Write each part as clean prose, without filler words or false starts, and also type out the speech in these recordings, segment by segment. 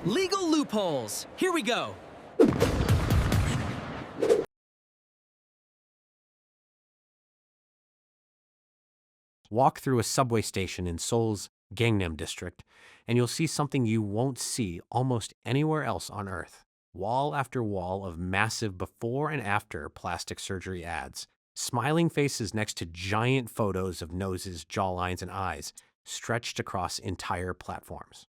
Legal loopholes. Here we go. Walk through a subway station in Seoul's Gangnam district, and you'll see something you won't see almost anywhere else on Earth. Wall after wall of massive before and after plastic surgery ads, smiling faces next to giant photos of noses, jawlines, and eyes stretched across entire platforms.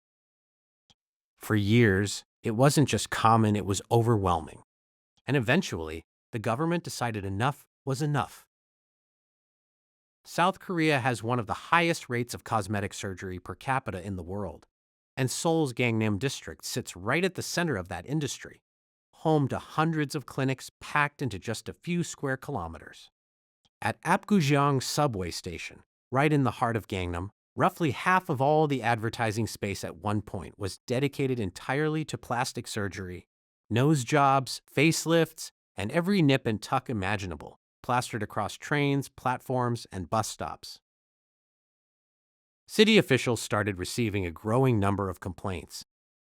For years, it wasn't just common, it was overwhelming. And eventually, the government decided enough was enough. South Korea has one of the highest rates of cosmetic surgery per capita in the world, and Seoul's Gangnam district sits right at the center of that industry, home to hundreds of clinics packed into just a few square kilometers. At Apgujeong subway station, right in the heart of Gangnam, roughly half of all the advertising space at one point was dedicated entirely to plastic surgery, nose jobs, facelifts, and every nip and tuck imaginable, plastered across trains, platforms, and bus stops. City officials started receiving a growing number of complaints.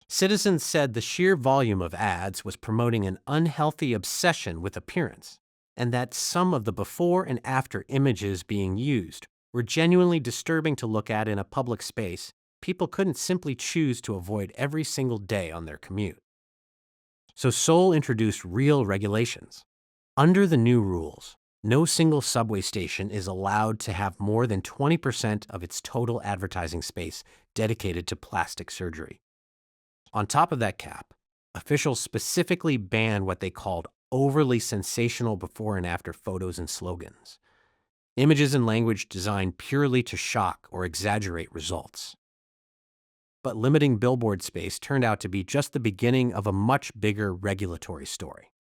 Citizens said the sheer volume of ads was promoting an unhealthy obsession with appearance, and that some of the before and after images being used were genuinely disturbing to look at in a public space people couldn't simply choose to avoid every single day on their commute. So Seoul introduced real regulations. Under the new rules, no single subway station is allowed to have more than 20% of its total advertising space dedicated to plastic surgery. On top of that cap, officials specifically banned what they called overly sensational before and after photos and slogans, images and language designed purely to shock or exaggerate results. But limiting billboard space turned out to be just the beginning of a much bigger regulatory story.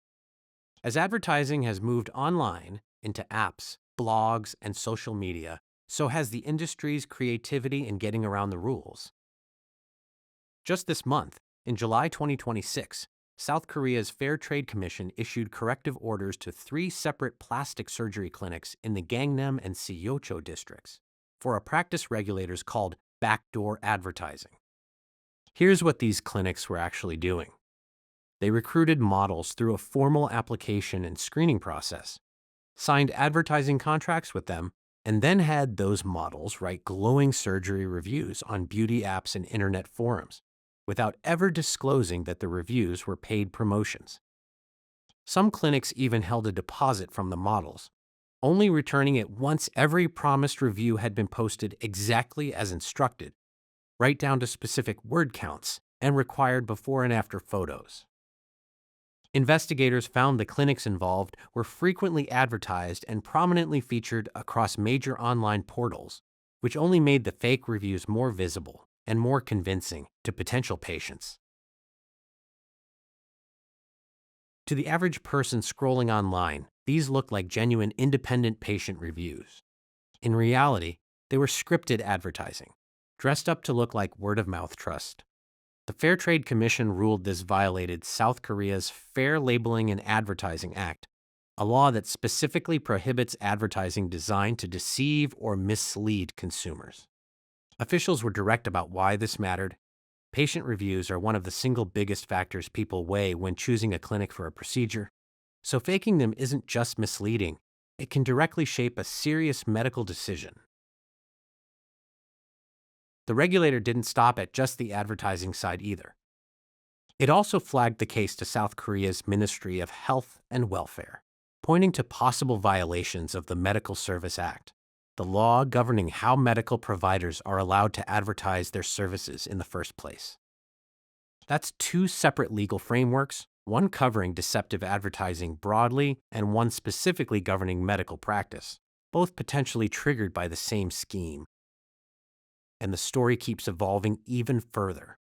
As advertising has moved online into apps, blogs, and social media, so has the industry's creativity in getting around the rules. Just this month, in July 2026, South Korea's Fair Trade Commission issued corrective orders to 3 separate plastic surgery clinics in the Gangnam and Seocho districts for a practice regulators called backdoor advertising. Here's what these clinics were actually doing. They recruited models through a formal application and screening process, signed advertising contracts with them, and then had those models write glowing surgery reviews on beauty apps and internet forums, without ever disclosing that the reviews were paid promotions. Some clinics even held a deposit from the models, only returning it once every promised review had been posted exactly as instructed, right down to specific word counts and required before and after photos. Investigators found the clinics involved were frequently advertised and prominently featured across major online portals, which only made the fake reviews more visible and more convincing to potential patients. To the average person scrolling online, these look like genuine independent patient reviews. In reality, they were scripted advertising, dressed up to look like word-of-mouth trust. The Fair Trade Commission ruled this violated South Korea's Fair Labeling and Advertising Act, a law that specifically prohibits advertising designed to deceive or mislead consumers. Officials were direct about why this mattered. Patient reviews are one of the single biggest factors people weigh when choosing a clinic for a procedure, so faking them isn't just misleading, it can directly shape a serious medical decision. The regulator didn't stop at just the advertising side either. It also flagged the case to South Korea's Ministry of Health and Welfare, pointing to possible violations of the Medical Service Act, the law governing how medical providers are allowed to advertise their services in the first place. That's 2 separate legal frameworks, one covering deceptive advertising broadly and one specifically governing medical practice, both potentially triggered by the same scheme. And the story keeps evolving even further.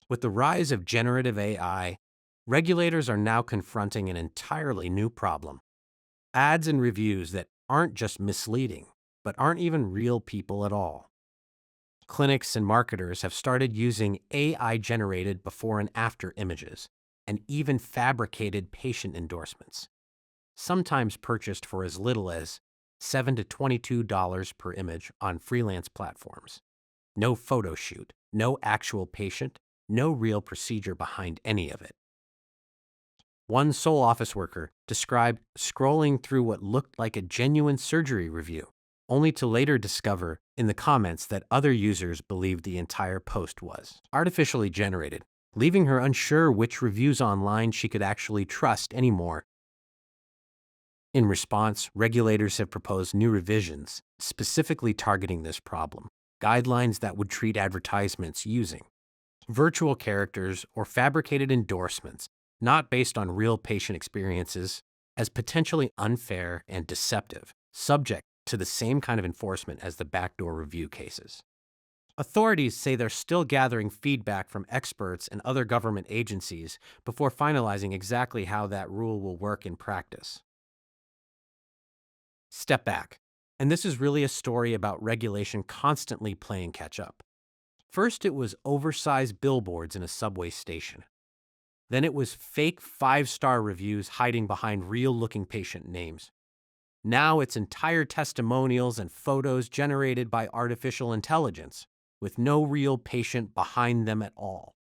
With the rise of generative AI, regulators are now confronting an entirely new problem. Ads and reviews that aren't just misleading, but aren't even real people at all. Clinics and marketers have started using AI-generated before and after images, and even fabricated patient endorsements, sometimes purchased for as little as $7 to $22 per image on freelance platforms. No photo shoot, no actual patient, no real procedure behind any of it. One sole office worker described scrolling through what looked like a genuine surgery review, only to later discover in the comments that other users believed the entire post was artificially generated, leaving her unsure which reviews online she could actually trust anymore. In response, regulators have proposed new revisions specifically targeting this problem, guidelines that would treat advertisements using virtual characters or fabricated endorsements, not based on real patient experiences, as potentially unfair and deceptive, subject to the same kind of enforcement as the backdoor review cases. Authorities say they're still gathering feedback from experts and other government agencies before finalizing exactly how that rule will work in practice. Step back, and this is really a story about regulation constantly playing catch up. First, it was oversized billboards in a subway station. Then it was fake 5-star reviews hiding behind real-looking patient names. Now it's entire testimonials and photos generated by artificial intelligence, with no real patient behind them at all.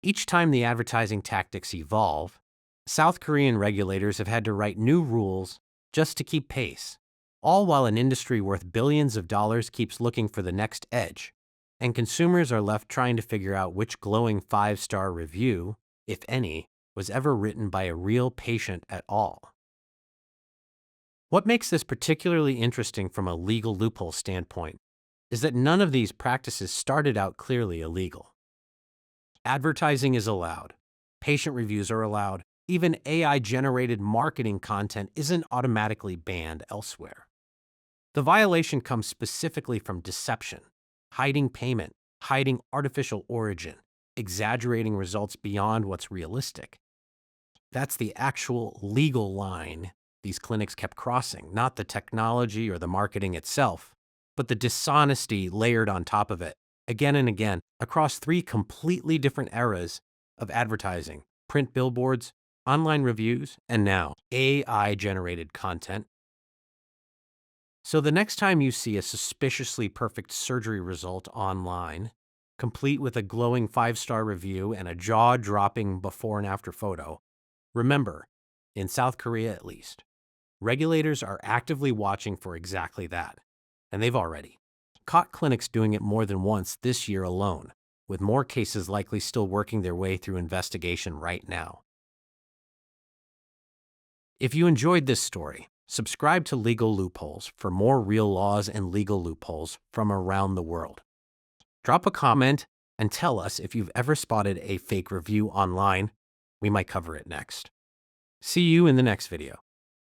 Each time the advertising tactics evolve, South Korean regulators have had to write new rules just to keep pace, all while an industry worth billions of dollars keeps looking for the next edge, and consumers are left trying to figure out which glowing 5-star review, if any, was ever written by a real patient at all. What makes this particularly interesting from a legal loophole standpoint is that none of these practices started out clearly illegal. Advertising is allowed, patient reviews are allowed, even AI-generated marketing content isn't automatically banned elsewhere. The violation comes specifically from deception, hiding payment, hiding artificial origin, exaggerating results beyond what's realistic. That's the actual legal line these clinics kept crossing, not the technology or the marketing itself, but the dishonesty layered on top of it, again and again, across 3 completely different eras of advertising: print billboards, online reviews, and now AI-generated content. So the next time you see a suspiciously perfect surgery result online, complete with a glowing 5-star review and a jaw-dropping before and after photo, remember, in South Korea at least, regulators are actively watching for exactly that, and they've already caught clinics doing it more than once this year alone, with more cases likely still working their way through investigation right now. If you enjoyed this story, subscribe to Legal Loopholes for more real laws and legal loopholes from around the world. Drop a comment and tell us if you've ever spotted a fake review online. We might cover it next. See you in the next video.